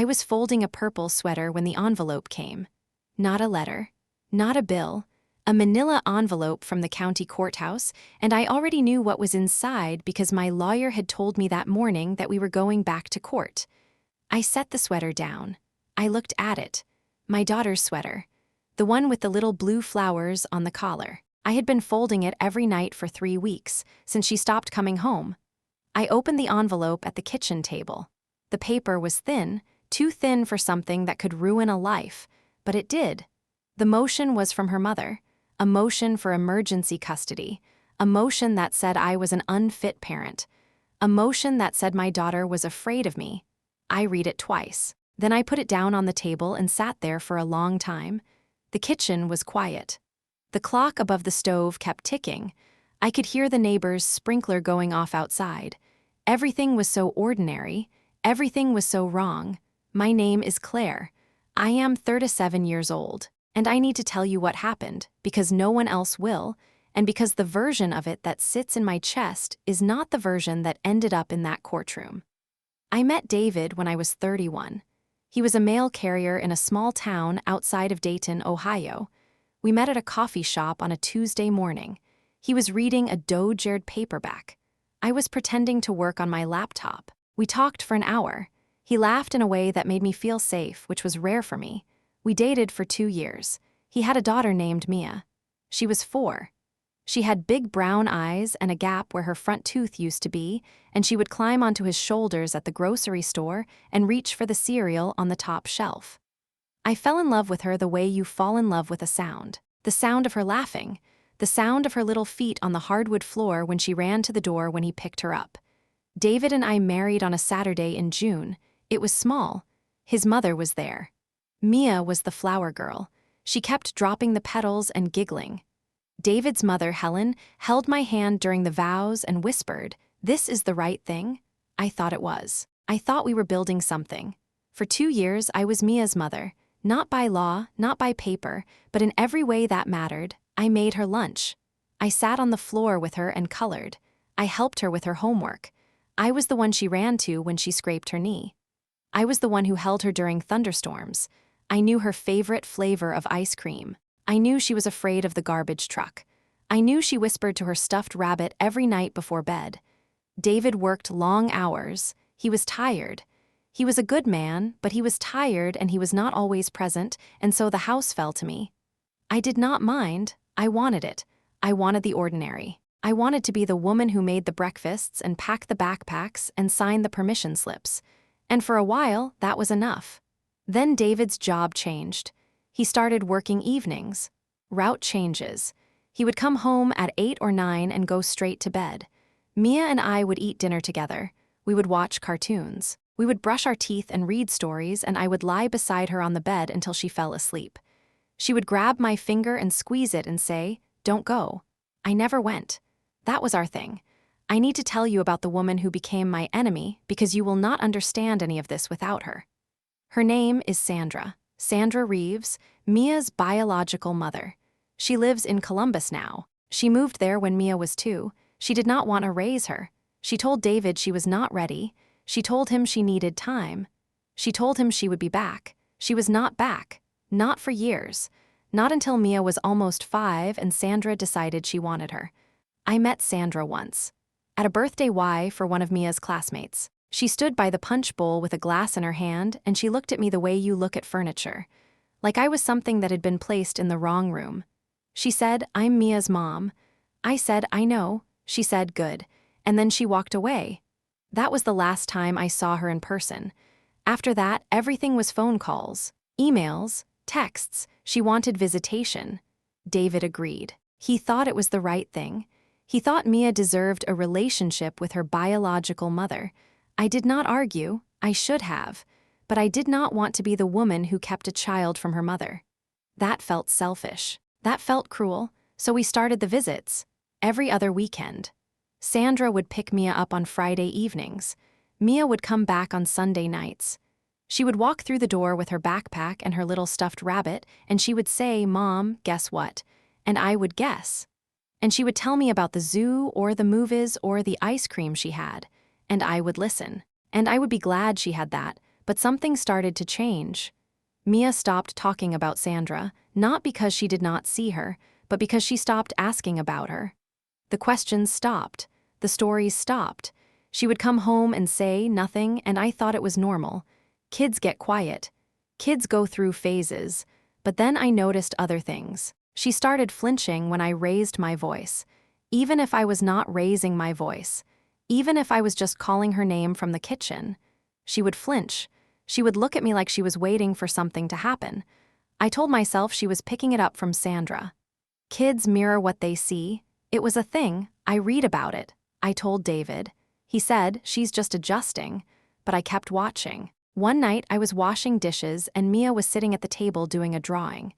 I was folding a purple sweater when the envelope came. Not a letter, not a bill, a manila envelope from the county courthouse, and I already knew what was inside because my lawyer had told me that morning that we were going back to court. I set the sweater down. I looked at it. My daughter's sweater. The one with the little blue flowers on the collar. I had been folding it every night for 3 weeks, since she stopped coming home. I opened the envelope at the kitchen table. The paper was thin, too thin for something that could ruin a life, but it did. The motion was from her mother, a motion for emergency custody, a motion that said I was an unfit parent, a motion that said my daughter was afraid of me. I read it twice. Then I put it down on the table and sat there for a long time. The kitchen was quiet. The clock above the stove kept ticking. I could hear the neighbor's sprinkler going off outside. Everything was so ordinary. Everything was so wrong. My name is Claire. I am 37 years old, and I need to tell you what happened, because no one else will, and because the version of it that sits in my chest is not the version that ended up in that courtroom. I met David when I was 31. He was a mail carrier in a small town outside of Dayton, Ohio. We met at a coffee shop on a Tuesday morning. He was reading a doe-geared paperback. I was pretending to work on my laptop. We talked for an hour. He laughed in a way that made me feel safe, which was rare for me. We dated for 2 years. He had a daughter named Mia. She was 4. She had big brown eyes and a gap where her front tooth used to be, and she would climb onto his shoulders at the grocery store and reach for the cereal on the top shelf. I fell in love with her the way you fall in love with a sound. The sound of her laughing. The sound of her little feet on the hardwood floor when she ran to the door when he picked her up. David and I married on a Saturday in June. It was small. His mother was there. Mia was the flower girl. She kept dropping the petals and giggling. David's mother, Helen, held my hand during the vows and whispered, "This is the right thing?" I thought it was. I thought we were building something. For 2 years, I was Mia's mother. Not by law, not by paper, but in every way that mattered. I made her lunch. I sat on the floor with her and colored. I helped her with her homework. I was the one she ran to when she scraped her knee. I was the one who held her during thunderstorms. I knew her favorite flavor of ice cream. I knew she was afraid of the garbage truck. I knew she whispered to her stuffed rabbit every night before bed. David worked long hours. He was tired. He was a good man, but he was tired and he was not always present, and so the house fell to me. I did not mind. I wanted it. I wanted the ordinary. I wanted to be the woman who made the breakfasts and packed the backpacks and signed the permission slips. And for a while, that was enough. Then David's job changed. He started working evenings. Route changes. He would come home at 8 or 9 and go straight to bed. Mia and I would eat dinner together. We would watch cartoons. We would brush our teeth and read stories, and I would lie beside her on the bed until she fell asleep. She would grab my finger and squeeze it and say, "Don't go." I never went. That was our thing. I need to tell you about the woman who became my enemy because you will not understand any of this without her. Her name is Sandra. Sandra Reeves, Mia's biological mother. She lives in Columbus now. She moved there when Mia was 2. She did not want to raise her. She told David she was not ready. She told him she needed time. She told him she would be back. She was not back. Not for years. Not until Mia was almost 5 and Sandra decided she wanted her. I met Sandra once. At a birthday Y for one of Mia's classmates. She stood by the punch bowl with a glass in her hand, and she looked at me the way you look at furniture. Like I was something that had been placed in the wrong room. She said, "I'm Mia's mom." I said, "I know." She said, "Good." And then she walked away. That was the last time I saw her in person. After that, everything was phone calls, emails, texts. She wanted visitation. David agreed. He thought it was the right thing. He thought Mia deserved a relationship with her biological mother. I did not argue. I should have. But I did not want to be the woman who kept a child from her mother. That felt selfish. That felt cruel. So we started the visits. Every other weekend. Sandra would pick Mia up on Friday evenings. Mia would come back on Sunday nights. She would walk through the door with her backpack and her little stuffed rabbit, and she would say, "Mom, guess what?" And I would guess. And she would tell me about the zoo or the movies or the ice cream she had. And I would listen. And I would be glad she had that, but something started to change. Mia stopped talking about Sandra, not because she did not see her, but because she stopped asking about her. The questions stopped. The stories stopped. She would come home and say nothing, and I thought it was normal. Kids get quiet. Kids go through phases. But then I noticed other things. She started flinching when I raised my voice. Even if I was not raising my voice. Even if I was just calling her name from the kitchen. She would flinch. She would look at me like she was waiting for something to happen. I told myself she was picking it up from Sandra. Kids mirror what they see. It was a thing. I read about it. I told David. He said, she's just adjusting. But I kept watching. One night I was washing dishes and Mia was sitting at the table doing a drawing.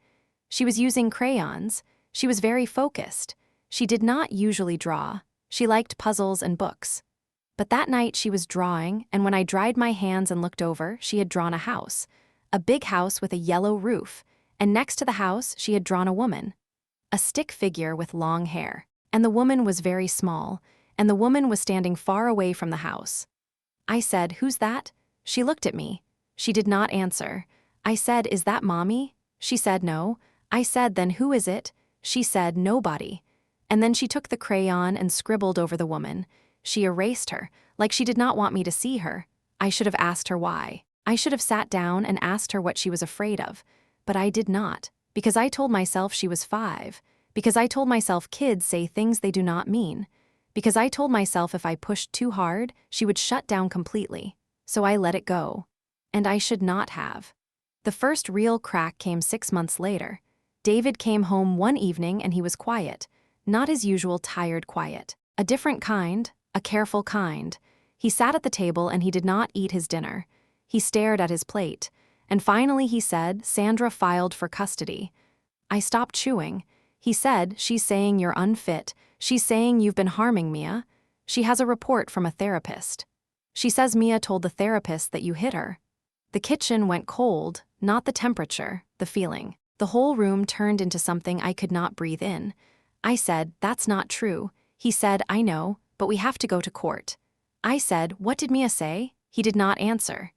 She was using crayons. She was very focused. She did not usually draw. She liked puzzles and books. But that night she was drawing, and when I dried my hands and looked over, she had drawn a house. A big house with a yellow roof, and next to the house she had drawn a woman. A stick figure with long hair. And the woman was very small, and the woman was standing far away from the house. I said, "Who's that?" She looked at me. She did not answer. I said, "Is that Mommy?" She said, "No." I said, "Then who is it?" She said, "Nobody." And then she took the crayon and scribbled over the woman. She erased her, like she did not want me to see her. I should have asked her why. I should have sat down and asked her what she was afraid of. But I did not, because I told myself she was 5. Because I told myself kids say things they do not mean. Because I told myself if I pushed too hard, she would shut down completely. So I let it go. And I should not have. The first real crack came 6 months later. David came home one evening and he was quiet. Not his usual tired quiet. A different kind, a careful kind. He sat at the table and he did not eat his dinner. He stared at his plate. And finally he said, "Sandra filed for custody." I stopped chewing. He said, "She's saying you're unfit. She's saying you've been harming Mia. She has a report from a therapist. She says Mia told the therapist that you hit her." The kitchen went cold, not the temperature, the feeling. The whole room turned into something I could not breathe in. I said, "That's not true." He said, "I know, but we have to go to court." I said, "What did Mia say?" He did not answer.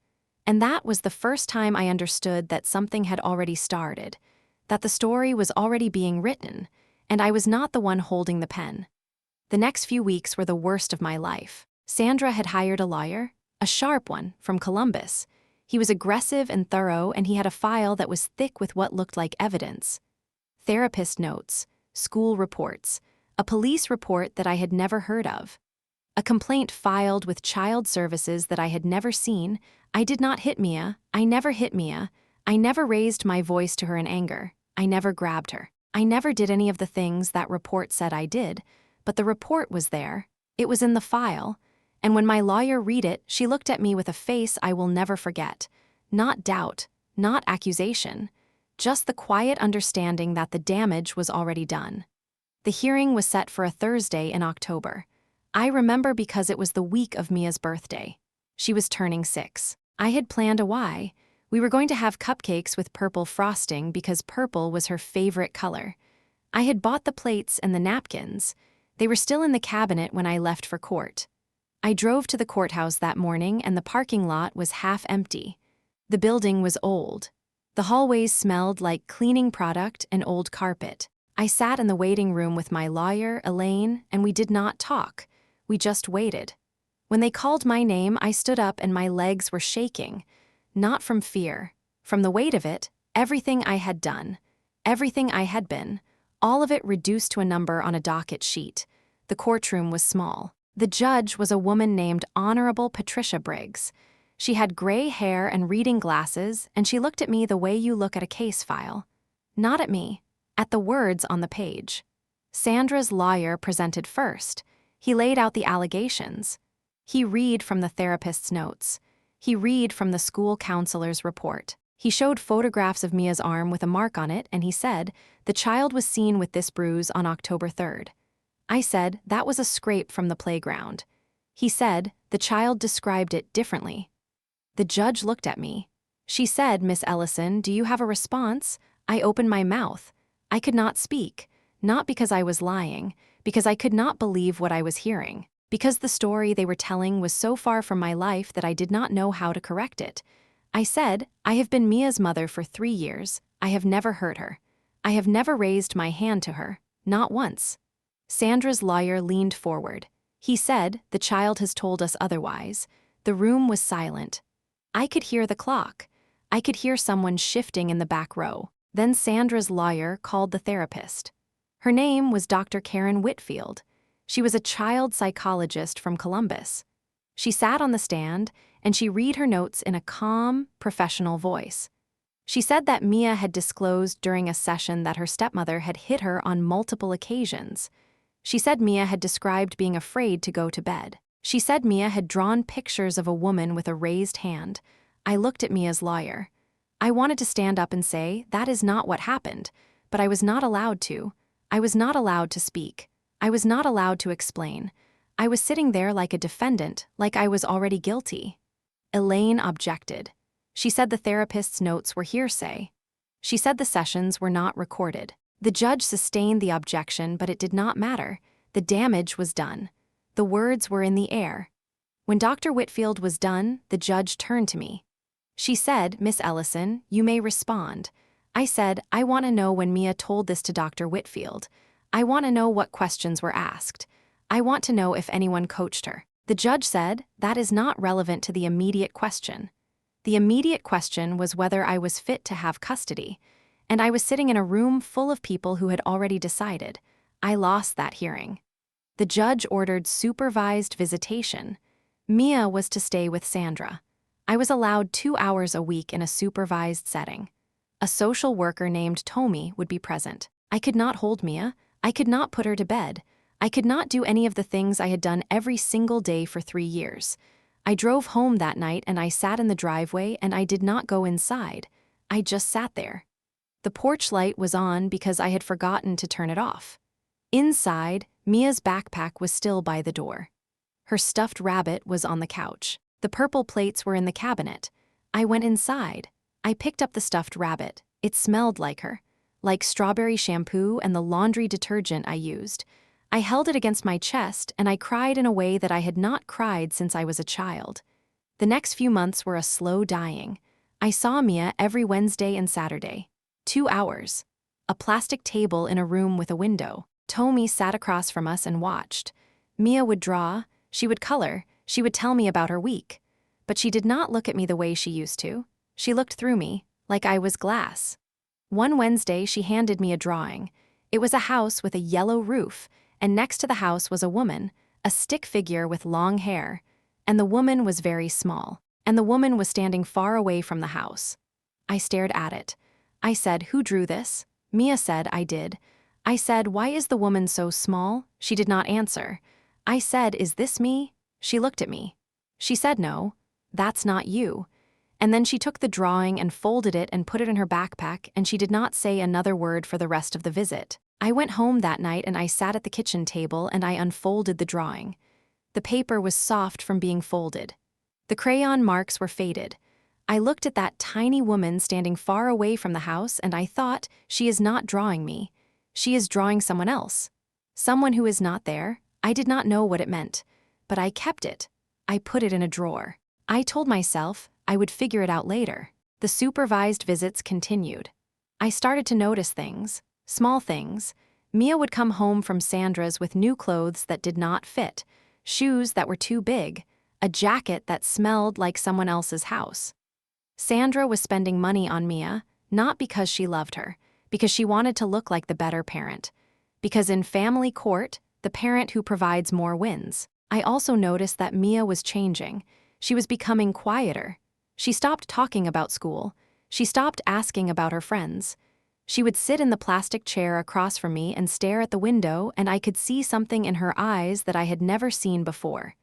And that was the first time I understood that something had already started, that the story was already being written, and I was not the one holding the pen. The next few weeks were the worst of my life. Sandra had hired a lawyer, a sharp one, from Columbus. He was aggressive and thorough, and he had a file that was thick with what looked like evidence. Therapist notes, school reports, a police report that I had never heard of. A complaint filed with child services that I had never seen. I did not hit Mia. I never hit Mia. I never raised my voice to her in anger. I never grabbed her. I never did any of the things that report said I did, but the report was there. It was in the file. And when my lawyer read it, she looked at me with a face I will never forget. Not doubt, not accusation, just the quiet understanding that the damage was already done. The hearing was set for a Thursday in October. I remember because it was the week of Mia's birthday. She was turning 6. I had planned a why. We were going to have cupcakes with purple frosting because purple was her favorite color. I had bought the plates and the napkins. They were still in the cabinet when I left for court. I drove to the courthouse that morning and the parking lot was half empty. The building was old. The hallways smelled like cleaning product and old carpet. I sat in the waiting room with my lawyer, Elaine, and we did not talk. We just waited. When they called my name, I stood up and my legs were shaking. Not from fear. From the weight of it, everything I had done, everything I had been, all of it reduced to a number on a docket sheet. The courtroom was small. The judge was a woman named Honorable Patricia Briggs. She had gray hair and reading glasses, and she looked at me the way you look at a case file. Not at me, at the words on the page. Sandra's lawyer presented first. He laid out the allegations. He read from the therapist's notes. He read from the school counselor's report. He showed photographs of Mia's arm with a mark on it, and he said, "The child was seen with this bruise on October 3rd. I said, "That was a scrape from the playground." He said, "The child described it differently." The judge looked at me. She said, "Miss Ellison, do you have a response?" I opened my mouth. I could not speak, not because I was lying, because I could not believe what I was hearing, because the story they were telling was so far from my life that I did not know how to correct it. I said, I have been Mia's mother for 3 years. I have never hurt her. I have never raised my hand to her, not once. Sandra's lawyer leaned forward. He said, the child has told us otherwise. The room was silent. I could hear the clock. I could hear someone shifting in the back row. Then Sandra's lawyer called the therapist. Her name was Dr. Karen Whitfield. She was a child psychologist from Columbus. She sat on the stand, and she read her notes in a calm, professional voice. She said that Mia had disclosed during a session that her stepmother had hit her on multiple occasions. She said Mia had described being afraid to go to bed. She said Mia had drawn pictures of a woman with a raised hand. I looked at Mia's lawyer. I wanted to stand up and say, that is not what happened, but I was not allowed to. I was not allowed to speak. I was not allowed to explain. I was sitting there like a defendant, like I was already guilty. Elaine objected. She said the therapist's notes were hearsay. She said the sessions were not recorded. The judge sustained the objection, but it did not matter. The damage was done. The words were in the air. When Dr. Whitfield was done, the judge turned to me. She said, Miss Ellison, you may respond. I said, I want to know when Mia told this to Dr. Whitfield. I want to know what questions were asked. I want to know if anyone coached her. The judge said, that is not relevant to the immediate question. The immediate question was whether I was fit to have custody, and I was sitting in a room full of people who had already decided. I lost that hearing. The judge ordered supervised visitation. Mia was to stay with Sandra. I was allowed 2 hours a week in a supervised setting. A social worker named Tommy would be present. I could not hold Mia. I could not put her to bed. I could not do any of the things I had done every single day for 3 years. I drove home that night and I sat in the driveway and I did not go inside. I just sat there. The porch light was on because I had forgotten to turn it off. Inside, Mia's backpack was still by the door. Her stuffed rabbit was on the couch. The purple plates were in the cabinet. I went inside. I picked up the stuffed rabbit. It smelled like her, like strawberry shampoo and the laundry detergent I used. I held it against my chest and I cried in a way that I had not cried since I was a child. The next few months were a slow dying. I saw Mia every Wednesday and Saturday. 2 hours. A plastic table in a room with a window. Tommy sat across from us and watched. Mia would draw, she would color, she would tell me about her week. But she did not look at me the way she used to. She looked through me, like I was glass. One Wednesday, she handed me a drawing. It was a house with a yellow roof, and next to the house was a woman, a stick figure with long hair. And the woman was very small, and the woman was standing far away from the house. I stared at it. I said, who drew this? Mia said, I did. I said, why is the woman so small? She did not answer. I said, is this me? She looked at me. She said, no, that's not you. And then she took the drawing and folded it and put it in her backpack, and she did not say another word for the rest of the visit. I went home that night and I sat at the kitchen table and I unfolded the drawing. The paper was soft from being folded. The crayon marks were faded. I looked at that tiny woman standing far away from the house and I thought, she is not drawing me. She is drawing someone else. Someone who is not there. I did not know what it meant, but I kept it. I put it in a drawer. I told myself I would figure it out later. The supervised visits continued. I started to notice things. Small things. Mia would come home from Sandra's with new clothes that did not fit, shoes that were too big, a jacket that smelled like someone else's house. Sandra was spending money on Mia, not because she loved her, because she wanted to look like the better parent. Because in family court, the parent who provides more wins. I also noticed that Mia was changing. She was becoming quieter. She stopped talking about school. She stopped asking about her friends. She would sit in the plastic chair across from me and stare at the window, and I could see something in her eyes that I had never seen before.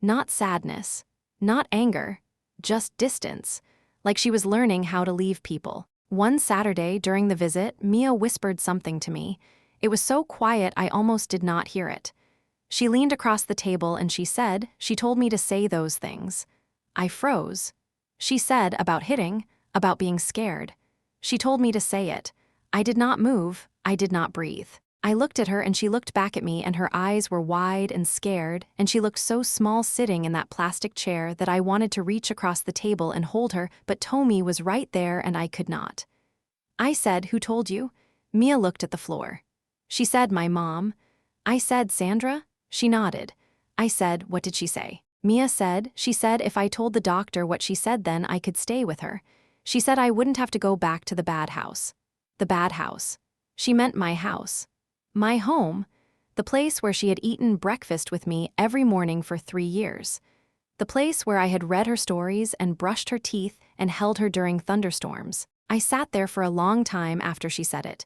Not sadness, not anger, just distance, like she was learning how to leave people. One Saturday during the visit, Mia whispered something to me. It was so quiet I almost did not hear it. She leaned across the table and she told me to say those things. I froze. She said about hitting, about being scared. She told me to say it. I did not move, I did not breathe. I looked at her and she looked back at me and her eyes were wide and scared and she looked so small sitting in that plastic chair that I wanted to reach across the table and hold her, but Tommy was right there and I could not. I said, "Who told you?" Mia looked at the floor. She said, "My mom." I said, "Sandra?" She nodded. I said, "What did she say?" Mia said, "She said if I told the doctor what she said then I could stay with her. She said I wouldn't have to go back to the bad house." The bad house. She meant my house. My home. The place where she had eaten breakfast with me every morning for 3 years. The place where I had read her stories and brushed her teeth and held her during thunderstorms. I sat there for a long time after she said it.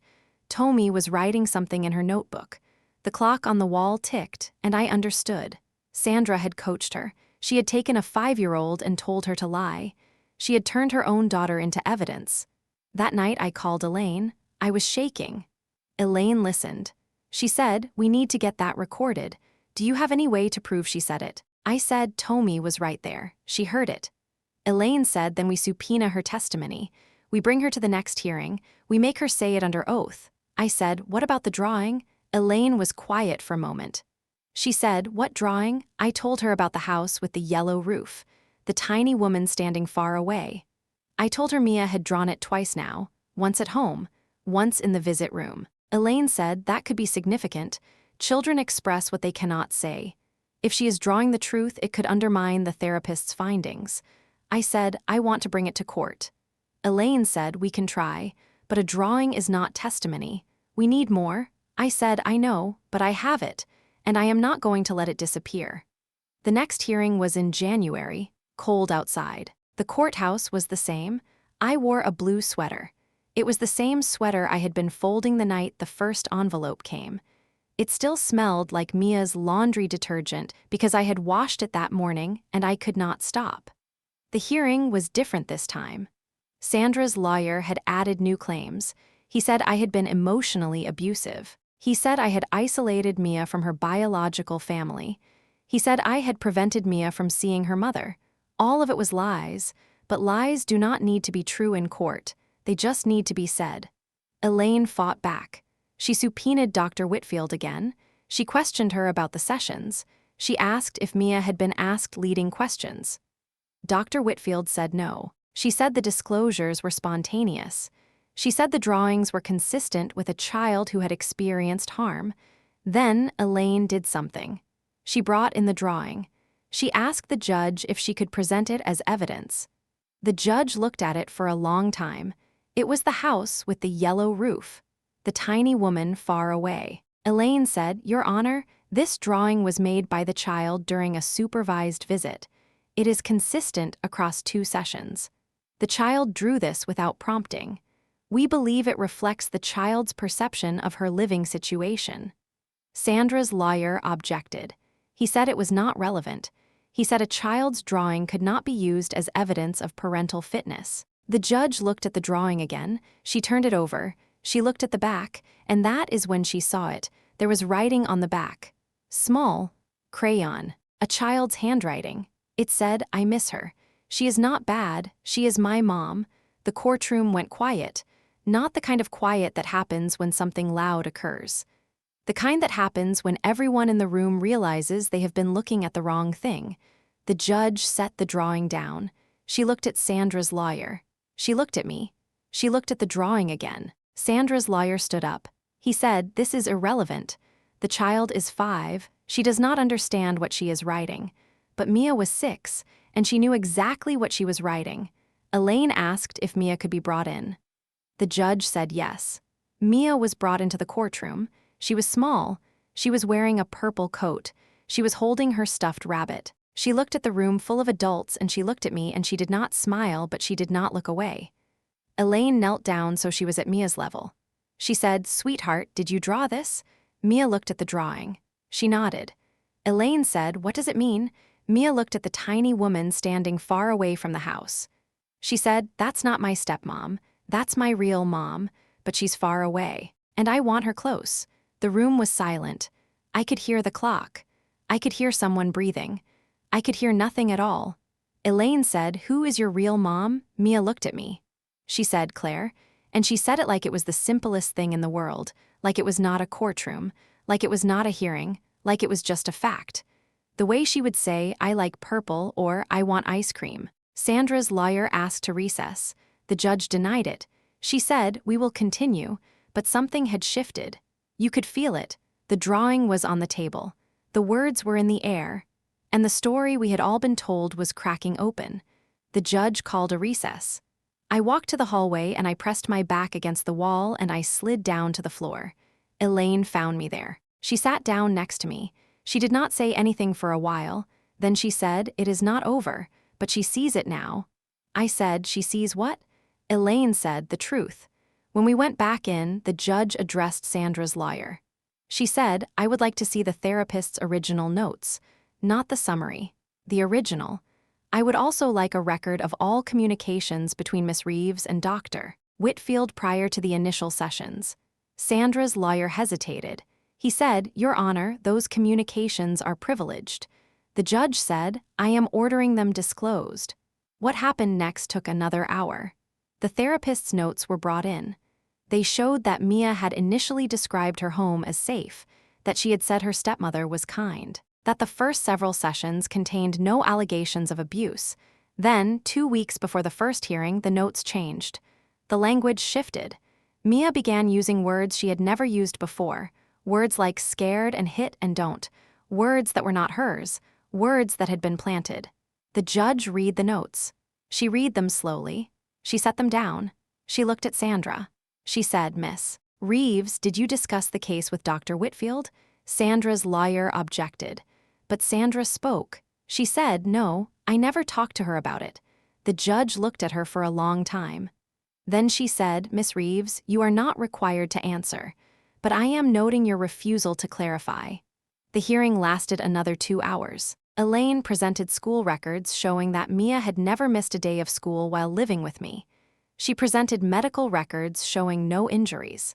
Tommy was writing something in her notebook. The clock on the wall ticked, and I understood. Sandra had coached her. She had taken a 5-year-old and told her to lie. She had turned her own daughter into evidence. That night I called Elaine. I was shaking. Elaine listened. She said, "We need to get that recorded. Do you have any way to prove she said it?" I said, "Tommy was right there. She heard it." Elaine said, "Then we subpoena her testimony. We bring her to the next hearing. We make her say it under oath." I said, "What about the drawing?" Elaine was quiet for a moment. She said, "What drawing?" I told her about the house with the yellow roof, the tiny woman standing far away. I told her Mia had drawn it twice now, once at home, once in the visit room. Elaine said, "That could be significant. Children express what they cannot say. If she is drawing the truth, it could undermine the therapist's findings." I said, "I want to bring it to court." Elaine said, "We can try, but a drawing is not testimony. We need more." I said, "I know, but I have it, and I am not going to let it disappear." The next hearing was in January, cold outside. The courthouse was the same. I wore a blue sweater. It was the same sweater I had been folding the night the first envelope came. It still smelled like Mia's laundry detergent because I had washed it that morning and I could not stop. The hearing was different this time. Sandra's lawyer had added new claims. He said I had been emotionally abusive. He said I had isolated Mia from her biological family. He said I had prevented Mia from seeing her mother. All of it was lies, but lies do not need to be true in court. They just need to be said. Elaine fought back. She subpoenaed Dr. Whitfield again. She questioned her about the sessions. She asked if Mia had been asked leading questions. Dr. Whitfield said no. She said the disclosures were spontaneous. She said the drawings were consistent with a child who had experienced harm. Then Elaine did something. She brought in the drawing. She asked the judge if she could present it as evidence. The judge looked at it for a long time. It was the house with the yellow roof, the tiny woman far away. Elaine said, "Your Honor, this drawing was made by the child during a supervised visit. It is consistent across 2 sessions. The child drew this without prompting. We believe it reflects the child's perception of her living situation." Sandra's lawyer objected. He said it was not relevant. He said a child's drawing could not be used as evidence of parental fitness. The judge looked at the drawing again. She turned it over. She looked at the back, and that is when she saw it. There was writing on the back. Small, crayon, a child's handwriting. It said, "I miss her. She is not bad. She is my mom." The courtroom went quiet. Not the kind of quiet that happens when something loud occurs. The kind that happens when everyone in the room realizes they have been looking at the wrong thing. The judge set the drawing down. She looked at Sandra's lawyer. She looked at me. She looked at the drawing again. Sandra's lawyer stood up. He said, "This is irrelevant. The child is 5. She does not understand what she is writing." But Mia was 6, and she knew exactly what she was writing. Elaine asked if Mia could be brought in. The judge said yes. Mia was brought into the courtroom. She was small. She was wearing a purple coat. She was holding her stuffed rabbit. She looked at the room full of adults and she looked at me and she did not smile, but she did not look away. Elaine knelt down so she was at Mia's level. She said, "Sweetheart, did you draw this?" Mia looked at the drawing. She nodded. Elaine said, "What does it mean?" Mia looked at the tiny woman standing far away from the house. She said, "That's not my stepmom. That's my real mom, but she's far away, and I want her close." The room was silent. I could hear the clock. I could hear someone breathing. I could hear nothing at all. Elaine said, "Who is your real mom?" Mia looked at me. She said, "Claire." And she said it like it was the simplest thing in the world, like it was not a courtroom, like it was not a hearing, like it was just a fact. The way she would say, "I like purple," or "I want ice cream." Sandra's lawyer asked to recess. The judge denied it. She said, "We will continue," but something had shifted. You could feel it. The drawing was on the table. The words were in the air. And the story we had all been told was cracking open. The judge called a recess. I walked to the hallway and I pressed my back against the wall and I slid down to the floor. Elaine found me there. She sat down next to me. She did not say anything for a while. Then she said, "It is not over, but she sees it now." I said, "She sees what?" Elaine said, "The truth." When we went back in, the judge addressed Sandra's lawyer. She said, "I would like to see the therapist's original notes, not the summary, the original. I would also like a record of all communications between Miss Reeves and Dr. Whitfield prior to the initial sessions." Sandra's lawyer hesitated. He said, "Your Honor, those communications are privileged." The judge said, "I am ordering them disclosed." What happened next took another hour. The therapist's notes were brought in. They showed that Mia had initially described her home as safe, that she had said her stepmother was kind, that the first several sessions contained no allegations of abuse. Then, 2 weeks before the first hearing, the notes changed. The language shifted. Mia began using words she had never used before, words like scared and hit and don't, words that were not hers, words that had been planted. The judge read the notes. She read them slowly. She set them down. She looked at Sandra. She said, "Miss Reeves, did you discuss the case with Dr. Whitfield?" Sandra's lawyer objected. But Sandra spoke. She said, "No, I never talked to her about it." The judge looked at her for a long time. Then she said, "Miss Reeves, you are not required to answer, but I am noting your refusal to clarify." The hearing lasted another 2 hours. Elaine presented school records showing that Mia had never missed a day of school while living with me. She presented medical records showing no injuries.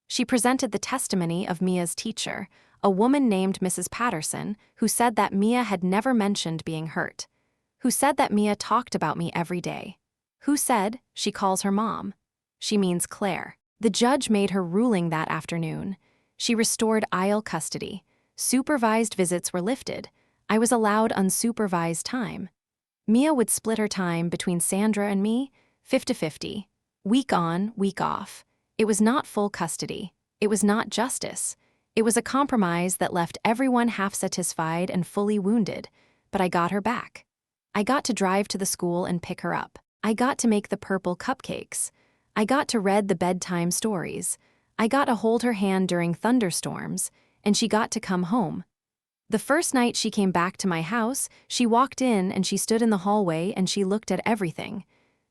She presented the testimony of Mia's teacher, a woman named Mrs. Patterson, who said that Mia had never mentioned being hurt, who said that Mia talked about me every day, who said she calls her mom. She means Claire. The judge made her ruling that afternoon. She restored aisle custody. Supervised visits were lifted. I was allowed unsupervised time. Mia would split her time between Sandra and me, 50-50, week on, week off. It was not full custody. It was not justice. It was a compromise that left everyone half satisfied and fully wounded, but I got her back. I got to drive to the school and pick her up. I got to make the purple cupcakes. I got to read the bedtime stories. I got to hold her hand during thunderstorms, and she got to come home. The first night she came back to my house, she walked in and she stood in the hallway and she looked at everything.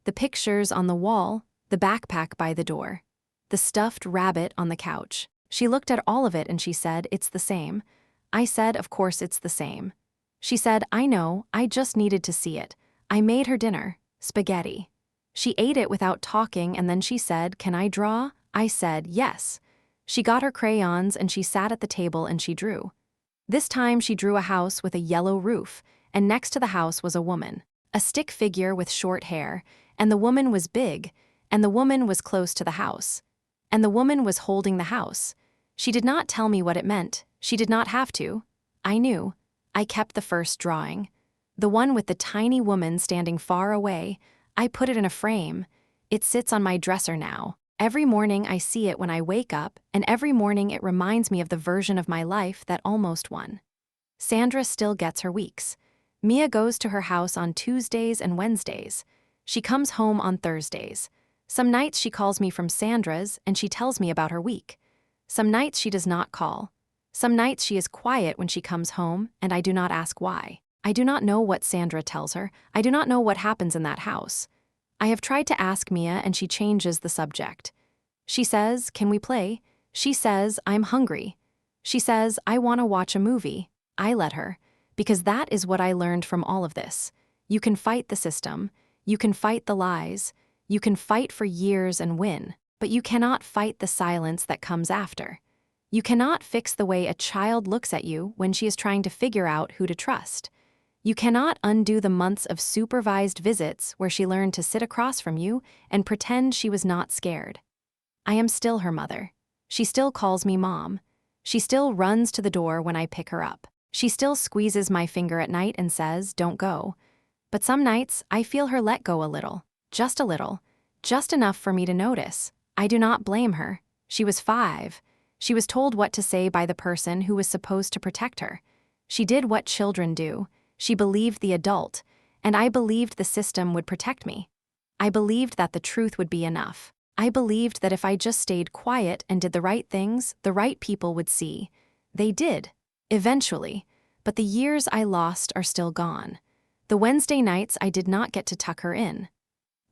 The pictures on the wall, the backpack by the door, the stuffed rabbit on the couch. She looked at all of it and she said, "It's the same." I said, "Of course it's the same." She said, "I know, I just needed to see it." I made her dinner, spaghetti. She ate it without talking and then she said, "Can I draw?" I said, "Yes." She got her crayons and she sat at the table and she drew. This time she drew a house with a yellow roof, and next to the house was a woman, a stick figure with short hair, and the woman was big, and the woman was close to the house, and the woman was holding the house. She did not tell me what it meant. She did not have to. I knew. I kept the first drawing. The one with the tiny woman standing far away. I put it in a frame. It sits on my dresser now. Every morning I see it when I wake up, and every morning it reminds me of the version of my life that almost won. Sandra still gets her weeks. Mia goes to her house on Tuesdays and Wednesdays. She comes home on Thursdays. Some nights she calls me from Sandra's and she tells me about her week. Some nights she does not call. Some nights she is quiet when she comes home, and I do not ask why. I do not know what Sandra tells her. I do not know what happens in that house. I have tried to ask Mia and she changes the subject. She says, "Can we play?" She says, "I'm hungry." She says, "I want to watch a movie." I let her, because that is what I learned from all of this. You can fight the system. You can fight the lies. You can fight for years and win, but you cannot fight the silence that comes after. You cannot fix the way a child looks at you when she is trying to figure out who to trust. You cannot undo the months of supervised visits where she learned to sit across from you and pretend she was not scared. I am still her mother. She still calls me mom. She still runs to the door when I pick her up. She still squeezes my finger at night and says, "Don't go." But some nights, I feel her let go a little, just enough for me to notice. I do not blame her. She was 5. She was told what to say by the person who was supposed to protect her. She did what children do. She believed the adult, and I believed the system would protect me. I believed that the truth would be enough. I believed that if I just stayed quiet and did the right things, the right people would see. They did, eventually, but the years I lost are still gone. The Wednesday nights I did not get to tuck her in.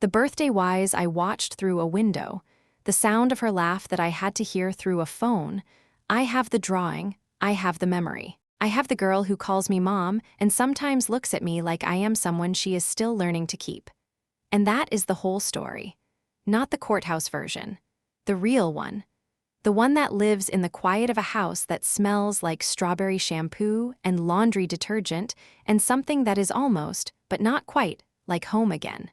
The birthday wise I watched through a window. The sound of her laugh that I had to hear through a phone. I have the drawing, I have the memory. I have the girl who calls me mom and sometimes looks at me like I am someone she is still learning to keep. And that is the whole story. Not the courthouse version. The real one. The one that lives in the quiet of a house that smells like strawberry shampoo and laundry detergent and something that is almost, but not quite, like home again.